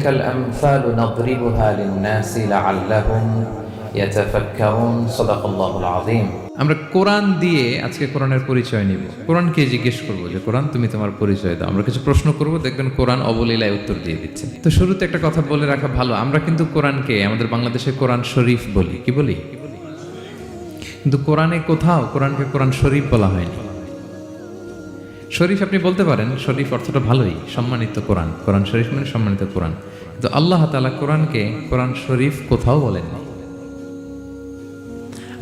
وتلك الأمثال نضربها للناس لعلهم يتفكرون صدق الله العظيم আমরা কোরআন দিয়ে আজকে কোরআনের পরিচয় নিব। কোরআনকে জিজ্ঞেস করবো যে কোরআন তুমি তোমার পরিচয় দাও। আমরা কিছু প্রশ্ন করব, দেখবেন কোরআন অবলীলায় উত্তর দিয়ে দিচ্ছে। তো শুরুতে একটা কথা বলে রাখা ভালো, আমরা কিন্তু কোরআনকে আমাদের বাংলাদেশে কোরআন শরীফ বলি। কি বলি? কিন্তু কোরআনে কোথাও কোরআনকে কোরআন শরীফ বলা হয়নি। শরীফ আপনি বলতে পারেন, শরীফ অর্থটা ভালোই, সম্মানিত কোরআন। কোরআন শরীফ মানে সম্মানিত কোরআন। কিন্তু আল্লাহ তাআলা কোরআনকে কোরআন শরীফ কোথাও বলেননি।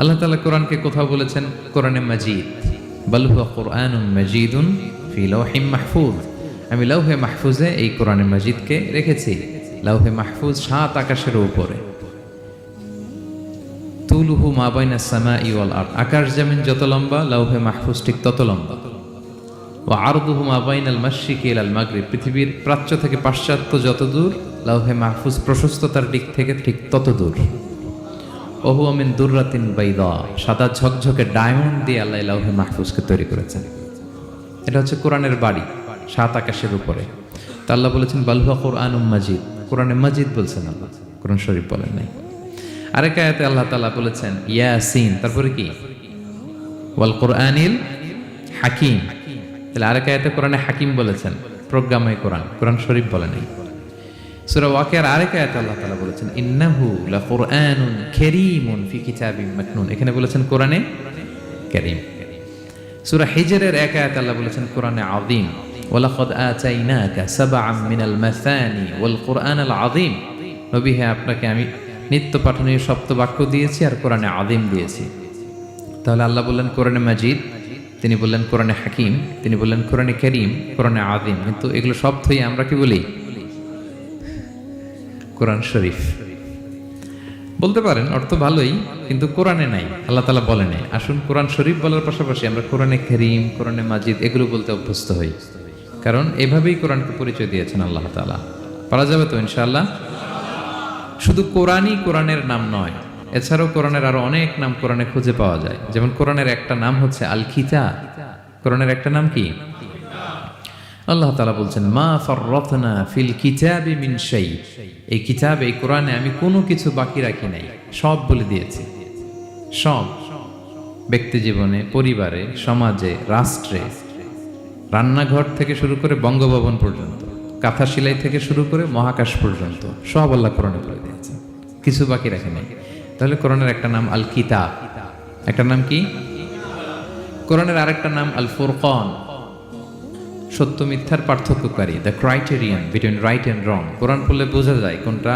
আল্লাহ তাআলা কোরআনকে কোথাও বলেছেন কোরআনে মাজিদ, বাল হুয়া কুরআনুম মাজিদুন ফি লাওহিম মাহফুজ। আমি লাউহে মাহফুজে এই কোরআনে মাজিদকে রেখেছি। লাউহে মাহফুজ 7 আকাশের উপরে। তুলুহু মা বাইনাস সামাই ওয়াল আরদ, আকাশ জমিন যত লম্বা লাউহে মাহফুজ ঠিক তত লম্বা। ওয়া আরদুহু মা বাইনাল মাশরিকি ইলাল মাগরিব, পৃথিবীর প্রাচ্য থেকে পাশ্চাত্য যত দূর, লাউহে মাহফুজ প্রশস্ততার দিক থেকে ঠিক তত দূর। ওহু মিন দুররাতিন বাইদা, সাদা ঝকঝকে ডায়মন্ড দিয়ে আল্লাহ লাউহে মাহফুজকে তৈরি করেছেন। এটা হচ্ছে কোরআনের বাড়ি 7 আকাশের উপরে। তা আল্লাহ বলেছেন বাল হুয়া কুরআনুম মাজিদ, কোরআনে মাজিদ বলছেন আল্লাহ, কোরআন শরীফ বলেন নাই। আরেক আয়াতে আল্লাহ তাআলা বলেছেন ইয়াসিন, তারপরে কি ওয়াল কুরআনিল হাকিম। তাহলে আরেক আয়াতে কোরআনে হাকিম বলেছেন, প্রজ্ঞাময় কোরআন, কোরআন শরীফ বলেন নাই। সূরা ওয়াকিয়ার আরেক আয়াতে আল্লাহ তাআলা বলেছেন ইন্নাহু লাকুরআনুন কারীমুন ফি কিতাবিম মাকনুন, এখানে বলেছেন কোরআনে কারীম। সূরা হিজরের এক আয়াতে আল্লাহ বলেছেন কোরআনে আযীম, ওয়ালাকাদ আতাইনাকা সাবআম মিনাল মাসানি ওয়াল কুরআনাল আযীম। নবী হে, আপনাকে আমি নিত্য পাঠনীয় সপ্ত বাক্য দিয়েছি আর কোরআনে আযীম দিয়েছি। তাহলে আল্লাহ বললেন কোরআনে মাজিদ, তিনি বললেন কোরআনে হাকিম, তিনি বললেন কোরআনে কারীম, কোরআনে আযীম। কিন্তু এগুলো সব থেকে আমরা কি বলি? কোরআন শরীফ বলতে পারেন, অর্থ ভালোই, কিন্তু কোরআনে নাই, আল্লাহ তাআলা বলে নাই। আসুন কোরআন শরীফ বলার পাশাপাশি আমরা কোরআনে কারীম, কোরআনে মাজিদ এগুলো বলতে অভ্যস্ত হই, কারণ এভাবেই কোরআনকে পরিচয় দিয়েছেন আল্লাহ তাআলা। পারা যাবে তো ইনশাআল্লাহ? শুধু কোরআনই কোরআনের নাম নয়, এছাড়াও কোরআনের আরো অনেক নাম কোরআনে খুঁজে পাওয়া যায়। যেমন কোরআনের একটা নাম হচ্ছে আল কিতাব। কোরআনের একটা নাম কি? আল্লাহ তাআলা বলছেন মা ফাররাতনা ফিল কিতাবি মিন শাই, এই কিতাবে, এই কোরআনে আমি কোনো কিছু বাকি রাখি নাই, সব বলে দিয়েছি। সব, ব্যক্তি জীবনে, পরিবারে, সমাজে, রাষ্ট্রে, রান্নাঘর থেকে শুরু করে বঙ্গভবন পর্যন্ত, কাঁথা সেলাই থেকে শুরু করে মহাকাশ পর্যন্ত সব আল্লাহ কোরআনে বলে দিয়েছে, কিছু বাকি রাখে নাই। তাহলে কোরআনের একটা নাম আল কিতাব, একটা নাম কি? কোরআনের আরেকটা নাম আল ফুরকান, সত্য মিথ্যার পার্থক্যকারী, the criterion between right and wrong. কোরআন পড়লে বোঝা যায় কোনটা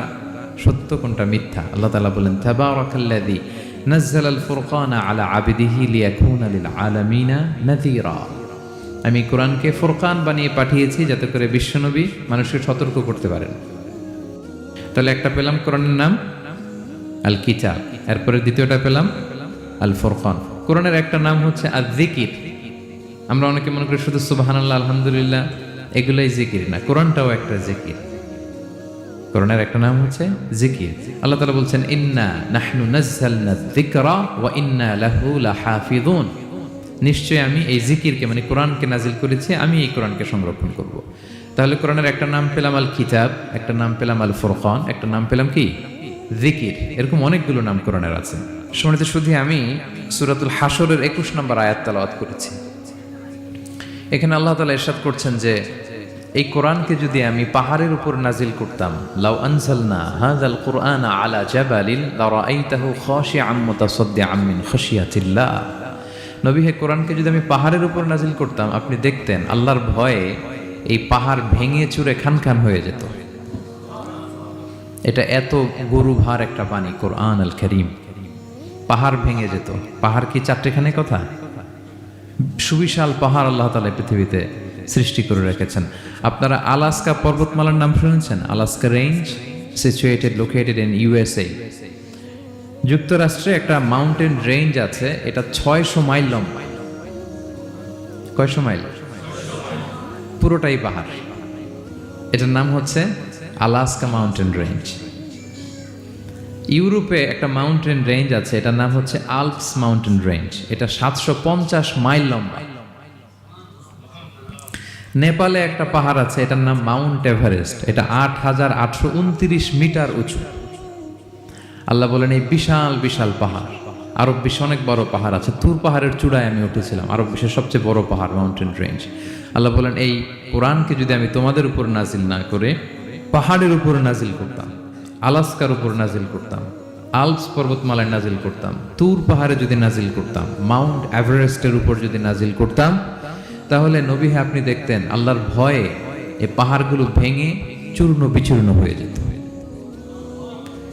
সত্য কোনটা মিথ্যা। আল্লাহ তাআলা বলেন তাবারাকাল্লাযী নাযালাল ফুরকানা আলা আবদিহি লিয়াকুনা লিল আলামিনা নাযীরা। আমি কোরআনকে ফুরকান বানিয়ে পাঠিয়েছি যাতে করে বিশ্বনবী মানুষকে সতর্ক করতে পারেন। তাহলে একটা পেলাম কোরআনের নাম আল কিতাব, এরপরে দ্বিতীয়টা পেলাম আল ফুরকান। কোরআনের একটা নাম হচ্ছে আয-যিকির। আমরা অনেকে মনে করি শুধু সুবহানাল্লাহ, আলহামদুলিল্লাহ এগুলোই জিকির, না, কোরআনটাও একটা জিকির। কোরআনের একটা নাম হচ্ছে জিকির। আল্লাহ তাআলা বলছেন ইন্না নাহনু নাযালনা যিকরা ওয়া ইন্না লাহু লাহাফিযুন, নিশ্চয় আমি এই জিকিরকে মানে কোরআনকে নাজিল করেছি, আমি এই কোরআনকে সংরক্ষণ করব। তাহলে কোরআনের একটা নাম পেলাম আল কিতাব, একটা নাম পেলাম আল ফুরকান, একটা নাম পেলাম কি? জিকির। এরকম অনেকগুলো নাম কোরআনের আছে। শুনতে শুধু আমি সূরাতুল হাশরের 21 নম্বর আয়াত তেলাওয়াত করেছি। এখানে আল্লাহ তাআলা ইরশাদ করছেন যে এই কোরআনকে যদি আমি পাহাড়ের উপর নাজিল করতাম, লাউ আনজালনা হাযাল কুরআনা আলা জাবালিন লারাআইতাহু খাশিআম মুতাসাদ্দিআম মিন খাশিয়াতিল্লাহ। নবী হে, কোরআনকে যদি আমি পাহাড়ের উপর নাজিল করতাম, আপনি দেখতেন আল্লাহর ভয়ে এই পাহাড় ভেঙে চুরে খানখান হয়ে যেত। এটা এত গরুভার একটা বাণী কোরআন আল কারীম, পাহাড় ভেঙে যেত। পাহাড় কি চারটেখানে কথা? সুবিশাল পাহাড় আল্লাহ তাআলা পৃথিবীতে সৃষ্টি করে রেখেছেন। আপনারা আলাস্কা পর্বতমালার নাম শুনেছেন? Alaska range, situated located in USA. যুক্তরাষ্ট্রে একটা মাউন্টেন রেঞ্জ আছে, এটা 600 মাইল লম্বা। কয়শো মাইল? পুরোটাই পাহাড়। এটার নাম হচ্ছে আলাস্কা মাউন্টেন রেঞ্জ। ইউরোপে একটা মাউন্টেন রেঞ্জ আছে, এটার নাম হচ্ছে আল্পস মাউন্টেন রেঞ্জ। এটা 750 মাইল লম্বা। নেপালে একটা পাহাড় আছে, এটার নাম মাউন্ট এভারেস্ট। এটা 8,829 মিটার উঁচু। আল্লাহ বলেন এই বিশাল বিশাল পাহাড়, আরব বিশ্বে অনেক বড় পাহাড় আছে। তুর পাহাড়ের চূড়ায় আমি উঠেছিলাম, আরব বিশ্বের সবচেয়ে বড় পাহাড়, মাউন্টেন রেঞ্জ। আল্লাহ বলেন এই কোরআনকে যদি আমি তোমাদের উপর নাজিল না করে পাহাড়ের উপর নাজিল করতাম, আলাস্কার উপর নাজিল করতাম, আলপস পর্বতমালায় নাজিল করতাম, তুর পাহাড়ে যদি নাজিল করতাম, মাউন্ট এভারেস্টের উপর যদি নাজিল করতাম, তাহলে নবী হ্যাঁ আপনি দেখতেন আল্লাহর ভয়ে এই পাহাড়গুলো ভেঙে চূর্ণ বিচূর্ণ হয়ে যেত।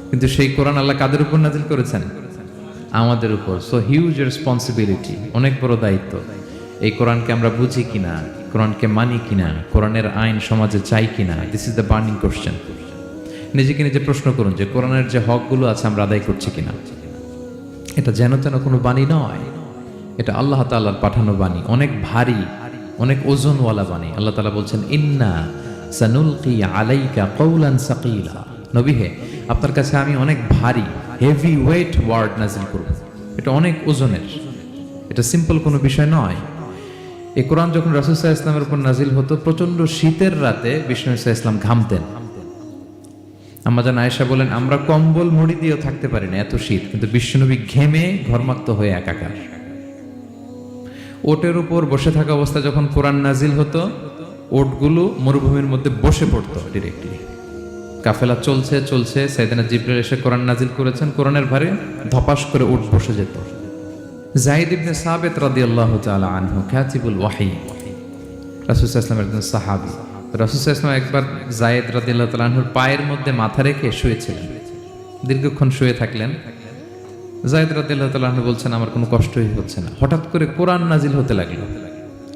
কিন্তু সেই কোরআন আল্লাহ কাদের উপর নাজিল করেছেন? আমাদের উপর। সো হিউজ রেসপন্সিবিলিটি, অনেক বড় দায়িত্ব। এই কোরআনকে আমরা বুঝি কিনা, কোরআনকে মানি কিনা, কোরআনের আইন সমাজে চাই কিনা, this is the burning question. নিজেকে নিজে প্রশ্ন করুন যে কোরআনের যে হকগুলো আছে আমরা আদায় করছি কিনা। এটা যেন তেন কোনো বাণী নয়, এটা আল্লাহ তাআলার পাঠানো বাণী, অনেক ভারী, অনেক ওজনওয়ালা বাণী। আল্লাহ তাআলা বলছেন ইন্না সানুলকি আলাইকা কওলান সাকিলা, নবী হে আপনার কাছে আমি অনেক ভারী, হেভি ওয়েট ওয়ার্ড নাজিল করব। এটা অনেক ওজনের, এটা সিম্পল কোনো বিষয় নয়। এই কোরআন যখন রাসূল সাল্লাল্লাহু আলাইহি ওয়াসাল্লামের উপর নাজিল হতো, প্রচন্ড শীতের রাতে বিষ্ণু সাল্লাল্লাহু আলাইহি ওয়াসাল্লাম ঘামতেন। আম্মা জান আয়েশা বলেন আমরা কম্বল মুড়ি দিয়েও থাকতে পারি না, এত শীত, কিন্তু বিশ্বনবী ঘেমে ঘর্মাক্ত হয়ে একাকার। ওটের উপর বসে থাকা অবস্থা যখন কোরআন নাজিল হতো, ওটগুলো মরুভূমির মধ্যে বসে পড়তো ডিরেক্টলি। কাফেলা চলছে চলছে, সাইয়েদনা জিবরাইল এসে কোরআন নাজিল করেছেন, কোরআনের ভারে ধপাস করে উট বসে যেত। যায়েদ ইবনে সাবিত রাদিয়াল্লাহু তাআলা আনহু কাতিবুল ওয়াহি, রাসূল সাল্লাল্লাহু আলাইহি ওয়াসাল্লামের একজন সাহাবী। রাসূল সাল্লাল্লাহু আলাইহি ওয়াসাল্লাম একবার যায়েদ রাদিয়াল্লাহু তাআলা আনহুর পায়ের মধ্যে মাথা রেখে শুয়েছিলেন, দীর্ঘক্ষণ শুয়ে থাকলেন। যায়েদ রাদিয়াল্লাহু তাআলা আনহু বলছেন আমার কোনো কষ্টই হচ্ছে না। হঠাৎ করে কোরআন নাজিল হতে লাগলো।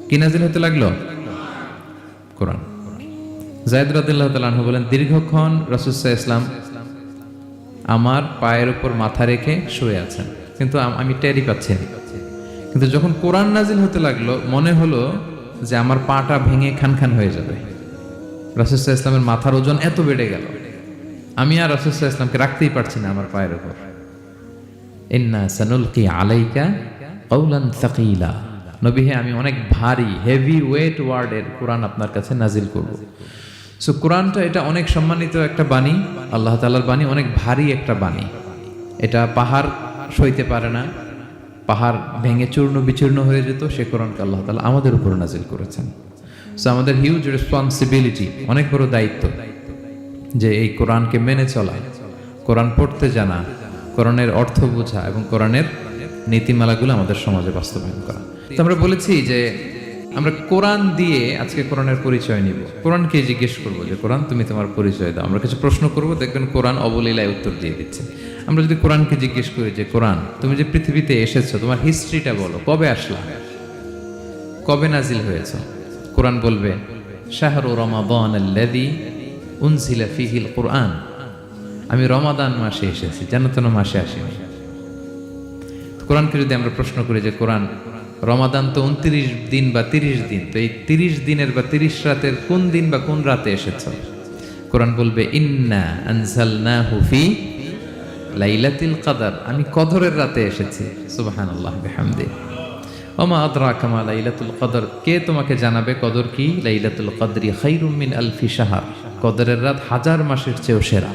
কি নাজিল হতে লাগলো? কোরআন। যায়েদ রাদিয়াল্লাহু তাআলা আনহু বলেন দীর্ঘক্ষণ রাসূল সাল্লাল্লাহু আলাইহি ওয়াসাল্লাম আমার পায়ের উপর মাথা রেখে শুয়ে আছেন, কিন্তু আমি টেরই পাচ্ছি না। কিন্তু যখন কোরআন নাজিল হতে লাগলো, মনে হলো যে আমার পাটা ভেঙে খান খান হয়ে যাবে। রাসূল সাল্লাল্লাহু আলাইহি ওয়াসাল্লামের মাথার ওজন এত বেড়ে গেল, আমি আর রাসূল সাল্লাল্লাহু আলাইহি ওয়াসাল্লামকে রাখতেই পারছি না আমার পায়ের উপর। ইন্না সানুলকি আলাইকা কওলান সাকিলা, নবী হে আমি অনেক ভারী, হেভি ওয়েট ওয়ার্ডের কোরআন আপনার কাছে নাজিল করব। সো কোরআনটা এটা অনেক সম্মানিত একটা বাণী, আল্লাহ তাআলার বাণী, অনেক ভারী একটা বাণী। এটা পাহাড় সইতে পারে না, পাহাড় ভেঙে চূর্ণ বিচূর্ণ হয়ে যেত, সে কোরআনকে আল্লাহ তাআলা আমাদের উপর নাজিল করেছেন। সো আমাদের হিউজ রেসপন্সিবিলিটি, অনেক বড় দায়িত্ব যে এই কোরআনকে মেনে চলা, কোরআন পড়তে জানা, কোরআনের অর্থ বোঝা এবং কোরআনের নীতিমালাগুলো আমাদের সমাজে বাস্তবায়ন করা। তো আমরা বলেছি যে আমরা কোরআন দিয়ে আজকে কোরআনের পরিচয় নিব। কোরআনকে জিজ্ঞেস করবো যে কোরআন তুমি তোমার পরিচয় দাও। আমরা কিছু প্রশ্ন করব, দেখবেন কোরআন অবলীলায় উত্তর দিয়ে দিচ্ছে। আমরা যদি কোরআনকে জিজ্ঞেস করি যে কোরআন তুমি যে পৃথিবীতে এসেছো, তোমার হিস্ট্রিটা বলো, কবে আসলা, কবে নাজিল হয়েছে? কোরআন বলবে শাহরু রমাদানাল্লাযী উনজিলা ফীহিল কুরআন, আমি রমাদান মাসে এসেছি, যেন তেন মাসে আসিনি। কোরআনকে যদি আমরা প্রশ্ন করি যে কোরআন রমাদান তো 29 দিন বা 30 দিন, তো এই 30 দিনের বা 30 রাতের কোন দিন বা কোন রাতে এসেছে? কোরআন বলবে ইন্না আনজালনাহু ফি লাইলাতুল কদর, আমি কদরের রাতে এসেছি। সুবহানাল্লাহ বিহামদি। ওমা আদরাকা মা লাইলাতুল কদর, কে তোমাকে জানাবে কদর কি? লাইলাতুল কদরি খায়রুম মিন আলফি শাহর, কদরের রাত 1000 মাসের চেয়েও সেরা।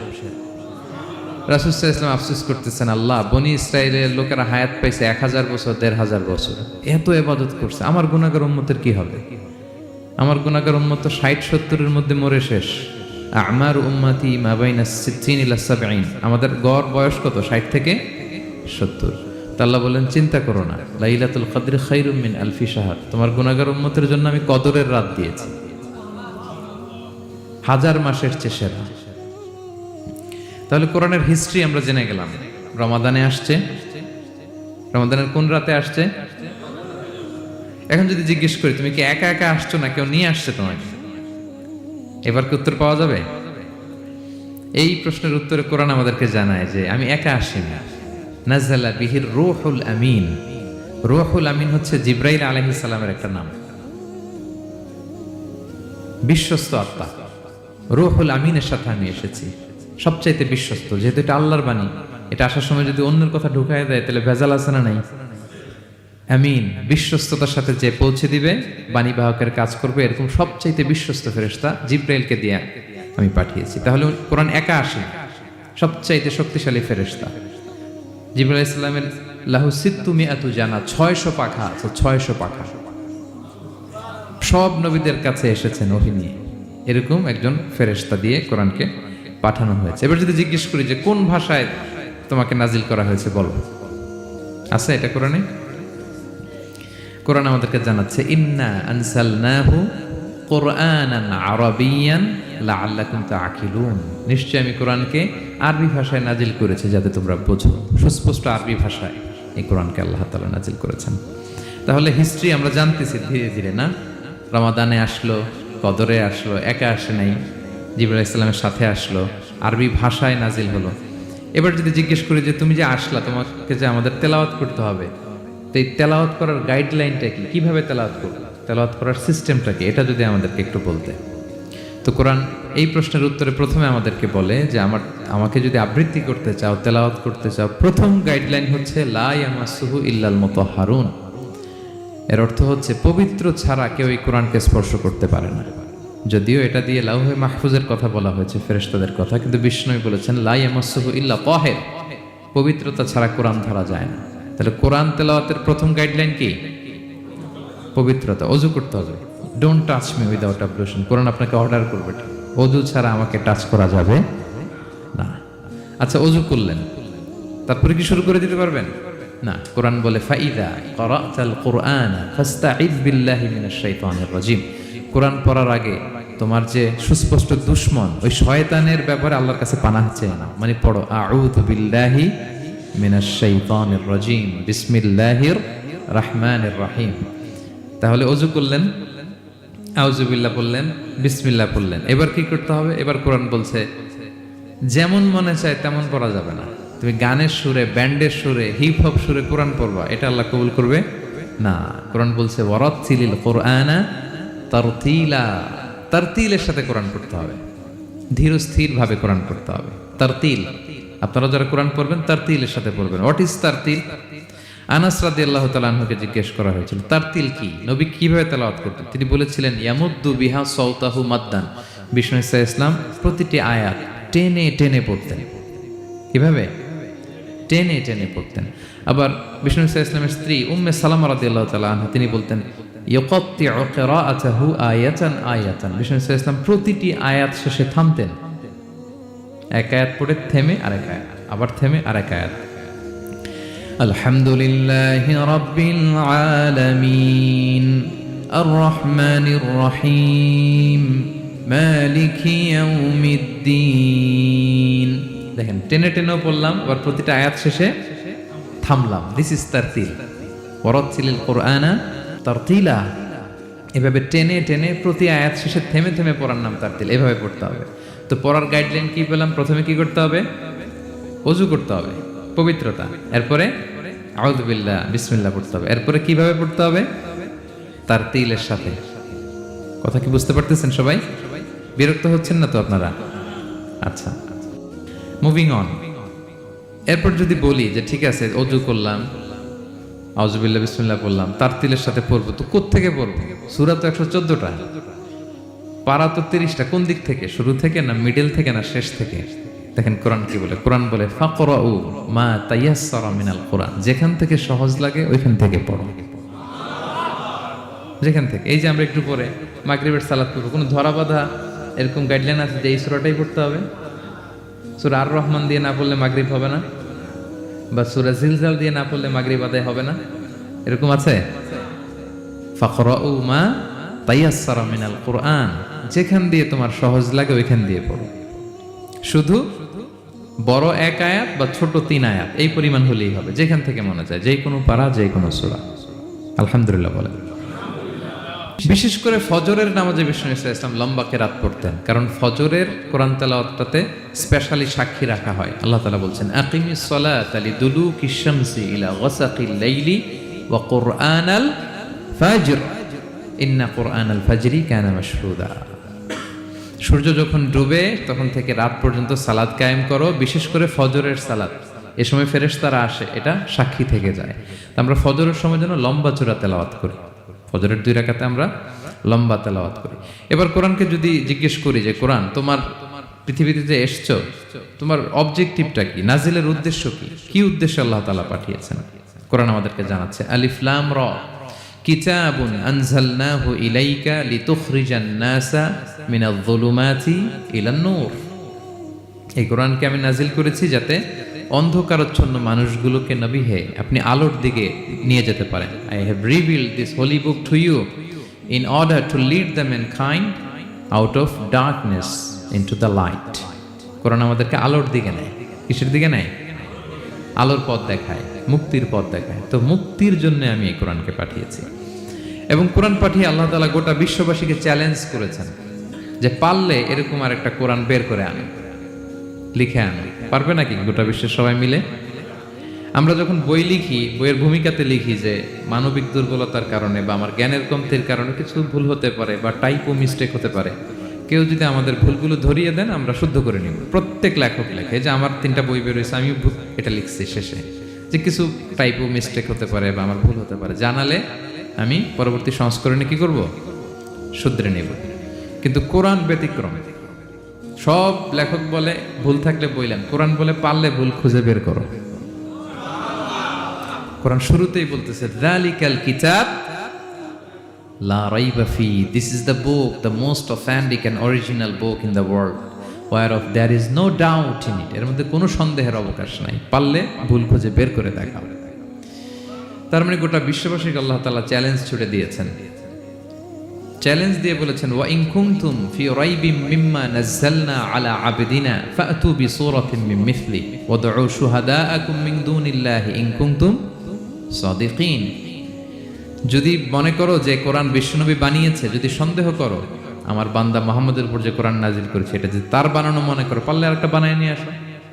রাসূল সাল্লাল্লাহু আলাইহি ওয়াসাল্লাম আফসোস করতেছেন, আল্লাহ বনি ইসরায়েলের লোকেরা হায়াত পাইছে 1000 বছর, 1500 বছর, এত ইবাদত করছে, আমার গুনাহগার উম্মতের কি হবে? আমার গুনাহগার উম্মত তো 60-70 মধ্যে মরে শেষ। আমার উম্মতি মা বাইনা 60 ইলা 70, আমাদের গড় বয়স কত? 60 থেকে 70। তা আল্লাহ বলেন চিন্তা করো না, লাইলাতুল কদরি খায়রুম মিন আলফি শাহর, তোমার গুনাহগার উম্মতের জন্য আমি কদরের রাত দিয়েছি, 1000 মাসের চেয়ে সেরা। তাহলে কোরআনের হিস্ট্রি আমরা জেনে গেলাম। রমাদানে আসছে, রমাদানের কোন রাতে আসছে? এখন যদি জিজ্ঞেস করি তুমি কি একা একা আসছো না কেউ নিয়ে আসছে তোমাকে, এবার কি উত্তর পাওয়া যাবে? এই প্রশ্নের উত্তরে কোরআন আমাদেরকে জানায় যে আমি একা আসিনি। নাযালা বিহির রূহুল আমিন, রূহুল আমিন হচ্ছে জিবরাইল আলাইহিস সালামের একটা নাম, বিশ্বস্ত আত্মা। রূহুল আমিনের সাথে আমি এসেছি, সবচাইতে বিশ্বস্ত, যেহেতু এটা আল্লাহর বাণী। এটা আসার সময় যদি অন্যের কথা ঢুকায় দেয় তাহলে ভেজাল আছে না নাই? আমিন, বিশ্বস্ততার সাথে যে পৌঁছে দিবে, বাণী বাহকের কাজ করবে, এরকম সবচাইতে বিশ্বস্ত ফেরেশতা জিব্রাইলকে দিয়ে আমি পাঠিয়েছি। তাহলে কোরআন একা আসে, সবচাইতে শক্তিশালী ফেরেশতা জিবরাইল ইসলামের লাহু সিত্তুমি আতু জানা, 600 পাখা আছে, 600 পাখা। সব নবীদের কাছে এসেছেন ওহী নিয়ে, এরকম একজন ফেরেশতা দিয়ে কোরআনকে পাঠানো হয়েছে। এবার যদি জিজ্ঞেস করি যে কোন ভাষায় তোমাকে নাজিল করা হয়েছে বলো, আছে এটা কোরআনে? কোরআন আমাদেরকে জানাচ্ছে ইন্না আনসালনাহু কুরআনান আরাবিয়ান লাআল্লাকুম তাআকিলুন, নিশ্চয় আমি কোরআনকে আরবি ভাষায় নাজিল করেছি যাতে তোমরা বোঝো। সুস্পষ্ট আরবি ভাষায় এই কোরআনকে আল্লাহ তাআলা নাজিল করেছেন। তাহলে হিস্ট্রি আমরা জানতেছি ধীরে ধীরে, না? রমাদানে আসলো, কদরে আসলো, একা আসে নাই, জিবরাইল ইসলামের সাথে আসলো, আরবি ভাষায় নাজিল হলো। এবার যদি জিজ্ঞেস করি যে তুমি যে আসলা, তোমাকে যে আমাদের তেলাওয়াত করতে হবে, তো এই তেলাওয়াত করার গাইডলাইনটা কি, কিভাবে তেলাওয়াত করবো, তেলাওয়াত করার সিস্টেমটা কি, এটা যদি আমাদেরকে একটু বলতে। তো কোরআন এই প্রশ্নের উত্তরে প্রথমে আমাদেরকে বলে যে আমাকে যদি আবৃত্তি করতে চাও, তেলাওয়াত করতে চাও, প্রথম গাইডলাইন হচ্ছে লা ইয়ামাসসুহু ইল্লাল মুতাহহারুন। এর অর্থ হচ্ছে পবিত্র ছাড়া কেউ এই কোরআনকে স্পর্শ করতে পারে না। যদিও এটা দিয়ে লাউহে মাহফুজের কথা বলা হয়েছে, ফেরেশতাদের কথা, কিন্তু বিষ্ণু বলেছেন লা ইয়ামাসসুহু ইল্লা তাহির, পবিত্রতা ছাড়া কোরআন ধরা যায় না। তাহলে কোরআন তেলাওয়াতের প্রথম গাইডলাইন কি? পবিত্রতা, অজু করতে হবে। ডোন্ট টাচ মি উইদাউট অ্যাবলুশন, কোরআন আপনাকে অর্ডার করবে, অজু ছাড়া আমাকে টাচ করা যাবে না। আচ্ছা, অজু করলেন, তারপরে কি শুরু করে দিতে পারবেন? না, কোরআন বলে ফাইদা ক্বরাতাল কুরআনা ফাস্তাইদ বিল্লাহি মিনাশ শাইতানির রাজিম। কোরআন পড়ার আগে তোমার যে সুস্পষ্ট দুশমন ওই শয়তানের ব্যাপারে আল্লাহর কাছে পানাহ চেয়ে নাও। মানে পড়ো আউযু বিল্লাহি মিনাশ শাইতানির রাজিম বিসমিল্লাহির রহমানির রহিম। তাহলে অজু করলেন, আউযু বিল্লাহ বললেন, বিসমিল্লাহ বললেন। এবার কি করতে হবে? এবার কোরআন বলছে যেমন মনে চায় তেমন পড়া যাবে না। তুমি গানের সুরে, ব্যান্ডের সুরে, হিপ হপ সুরে কোরআন পড়বা, এটা আল্লাহ কবুল করবে না। কোরআন বলছে ওয়ারাত্তিলিল কুরআনা তারতিলা, তারতিলের সাথে কোরআন পড়তে হবে, ধীর স্থির ভাবে কোরআন পড়তে হবে। তারতিল, আপনারা যারা কোরআন পড়বেন তারতিলের সাথে পড়বেন। What is তারতিল? আনাস রাদিয়াল্লাহু তাআলা আনহুকে জিজ্ঞেস করা হয়েছিল তারতিল কি, নবী কিভাবে তেলাওয়াত করতেন। তিনি বলেছিলেন ইয়ামুদ্দু বিহা সাওতাহু মাদ্দান। বিষ্ণু ঈসা ইসলাম প্রতিটি আয়াত টেনে টেনে পড়তেন। কিভাবে? টেনে টেনে পড়তেন। আবার বিষ্ণু ঈসা ইসলামের স্ত্রী উম্মে সালামা রাদিয়াল্লাহু তাআলা আনহা, তিনি বলতেন ইয়াকাত্তিউ কিরাআতাহু আয়াতান আয়াতান। বিষ্ণু ঈসা ইসলাম প্রতিটি আয়াত শেষে থামতেন, এক আয়াত পড়ে থেমে আরেক আয়াত, আবার থেমে আরেক আয়াত। আলহামদুলিল্লাহি রাব্বিল আলামিন আর রহমানির রহিম মালিকি ইয়াউমিদ্দিন। দেখেন, টেনে টেনেও পড়লাম, আবার প্রতিটা আয়াত শেষে থামলাম। This is তারতিল। ওয়ারাত্তিলিল কুরআনা তারতিলা। এভাবে টেনে টেনে প্রতি আয়াত শেষে থেমে থেমে পড়ার নাম তারতিল। এভাবে পড়তে হবে। তো পড়ার গাইডলাইন কি পেলাম? প্রথমে কি করতে হবে? ওযু করতে হবে, পবিত্রতা। এরপরে আউযু বিল্লাহ বিসমিল্লাহ পড়তে হবে। এরপরে কিভাবে পড়তে হবে? তারতিলের সাথে। কথা কি বুঝতে পারতেছেন সবাই? বিরক্ত হচ্ছেন না তো আপনারা? আচ্ছা, মুভিং অন। এরপর যদি বলি যে ঠিক আছে ওযু করলাম, আউযু বিল্লাহ বিসমিল্লাহ পড়লাম, তারতিলের সাথে পড়বো, তো কোত্থেকে পড়বো? সূরা তো 114টা, পারা তো 30টা। কোন দিক থেকে? শুরু থেকে না মিডল থেকে না শেষ থেকে? দেখেন কোরআন কি বলে। কোরআন বলে ফাকরাউ মা তায়াসসারা মিনাল কোরআন, যেখান থেকে সহজ লাগে ওইখান থেকে পড়ো। যেখান থেকে, এই যে আমরা একটু পরে মাগরিবের সালাত করবো, কোনো ধরা বাঁধা এরকম গাইডলাইন আছে যে এই সূরাটাই পড়তে হবে? সূরা আর রহমান দিয়ে না পড়লে মাগরিব হবে না, বা সূরা জিলজাল দিয়ে না পড়লে মাগরিব আদায় হবে না, এরকম আছে? ফাকরাউ মা তায়াসসারা মিনাল কোরআন, যেখান দিয়ে তোমার সহজ লাগে ওইখান দিয়ে পড়ো। শুধু বড় এক আয়াত বা ছোট 3 আয়াত এই পরিমাণ হলেই হবে, যেখান থেকে মনে চায়, যে কোনো পারা, যে কোনো সূরা। আলহামদুলিল্লাহ বলেন। বিশেষ করে ফজরের নামাজে বিষ্ণু ঈসা ইসলাম লম্বা কেরাত পড়তেন, কারণ ফজরের কোরআন তেলাওয়াতটাতে স্পেশালি সাক্ষী রাখা হয়। আল্লাহ তাআলা বলছেন আকিমিস সালাতা লিদুলুকিশ শামসি ইলা গাসাকিল লাইলি ওয়া কুরআনাল ফাজর ইন্না কুরআনাল ফাজরি কানা মাশহুদা। সূর্য যখন ডুবে তখন থেকে রাত পর্যন্ত সালাত কায়েম করো, বিশেষ করে ফজরের সালাত। এ সময় ফেরেশতারা আসে, এটা সাক্ষী থেকে যায়। তো আমরা ফজরের সময় যেন লম্বা চূড়া তেলাওয়াত করি, ফজরের 2 রাকাতে আমরা লম্বা তেলাওয়াত করি। এবার কোরআনকে যদি জিজ্ঞেস করি যে কোরআন তোমার পৃথিবীতে যে এসছো, তোমার অবজেক্টিভটা কি, নাজিলের উদ্দেশ্য কি, কি উদ্দেশ্যে আল্লাহ তাআলা পাঠিয়েছেন, কোরআন আমাদেরকে জানাচ্ছে আলিফ লাম র কিতাবুন আনজালনাহু ইলাইকা লিতুখরিজান নাসা মিনাল যুলুমাতি ইলান নূর। এই কোরআনকে আমি নাজিল করেছি যাতে অন্ধকারাচ্ছন্ন মানুষগুলোকে নবী হে আপনি আলোর দিকে নিয়ে যেতে পারেন। I have revealed this holy book to you in order to lead the mankind out of darkness into the light. Quran আমাদেরকে আলোর দিকে নেয়। কিসের দিকে নেয়? আলোর পথ দেখায়, মুক্তির পথ দেখায়। তো মুক্তির জন্য আমি এই কোরআনকে পাঠিয়েছি। এবং কোরআন পাঠিয়ে আল্লাহ তাআলা গোটা বিশ্ববাসীকে চ্যালেঞ্জ করেছেন যে পারলে এরকম আর একটা কোরআন বের করে আনো, লিখে আনো। পারবে নাকি গোটা বিশ্বের সবাই মিলে? আমরা যখন বই লিখি, বইয়ের ভূমিকাতে লিখি যে মানবিক দুর্বলতার কারণে বা আমার জ্ঞানের কমতির কারণে কিছু ভুল হতে পারে বা টাইপো মিস্টেক হতে পারে। কেউ যদি আমাদের ভুলগুলো ধরিয়ে দেন আমরা শুদ্ধ করে নিব। প্রত্যেক লেখক লেখে যে আমার 3টা বই বেরোয়েছে, আমি এটা লিখছি শেষে, যে কিছু টাইপো মিস্টেক হতে পারে বা আমার ভুল হতে পারে, জানালে আমি পরবর্তী সংস্করণে কি করব? শুধরে নেব। কিন্তু কোরআন ব্যতিক্রম। সব লেখক বলে ভুল থাকলে বইলেন, কোরআন বলে পারলে ভুল খুঁজে বের করো। কোরআন শুরুতেই বলতেছে যালিকাল কিতাব লা রাইবা ফি, this is the book, the most authentic and original book in the world, whereof there is no doubt in it। এর মধ্যে কোনো সন্দেহের অবকাশ নাই, পারলে ভুল খুঁজে বের করে দেখাও। তার মানে গোটা বিশ্ববাসীকে আল্লাহ তাআলা চ্যালেঞ্জ ছুড়ে দিয়েছেন। চ্যালেঞ্জ দিয়ে বলেছেন ওয়া ইন কুনতুম ফি রাইবিম মিম্মা নাযালনা আলা আবদিনা ফাতু বিসূরাতিন মিন মিথলি ওয়াদউ শুহাদাআকুম মিন দুনিল্লাহি ইন কুনতুম সাদিকিন। যদি মনে করো যে কোরআন বিশ্বনবী বানিয়েছে, যদি সন্দেহ করো আমার বান্দা মুহাম্মদের উপর যে কোরআন নাজিল করেছে এটা যে তার বানানো মনে করো, পারলে আরেকটা বানায় নিয়ে আসো।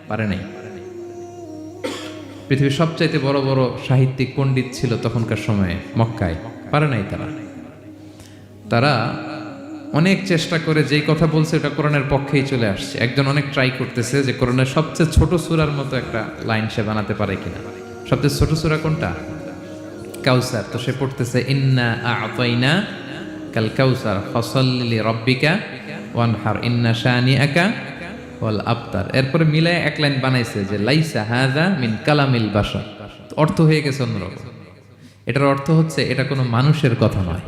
পারে নাই। পৃথিবীর সবচাইতে বড় বড় সাহিত্যিক পণ্ডিত ছিল তখনকার সময়ে মক্কায়, পারে নাই তারা অনেক চেষ্টা করে যেই কথা বলছে ওটা কোরআনের পক্ষেই চলে আসছে। একজন অনেক ট্রাই করতেছে যে কোরআনের সবচেয়ে ছোট সূরার মতো একটা লাইন সে বানাতে পারে কিনা। সবচেয়ে ছোট সূরা কোনটা? কাউসার। তো সে পড়তেছে ইন্না আ'তাইনা কাল কাউসার ফাসাল্লি লিরাব্বিকা ওয়ানহার ইন্না শানিআকা ওয়াল আবতার। এরপরে মিলায় এক লাইন বানাইছে যে লাইসা হাযা মিন কালামিল বাশার। অর্থ হয়ে গেছে অন্যরকম। এটার অর্থ হচ্ছে এটা কোনো মানুষের কথা নয়।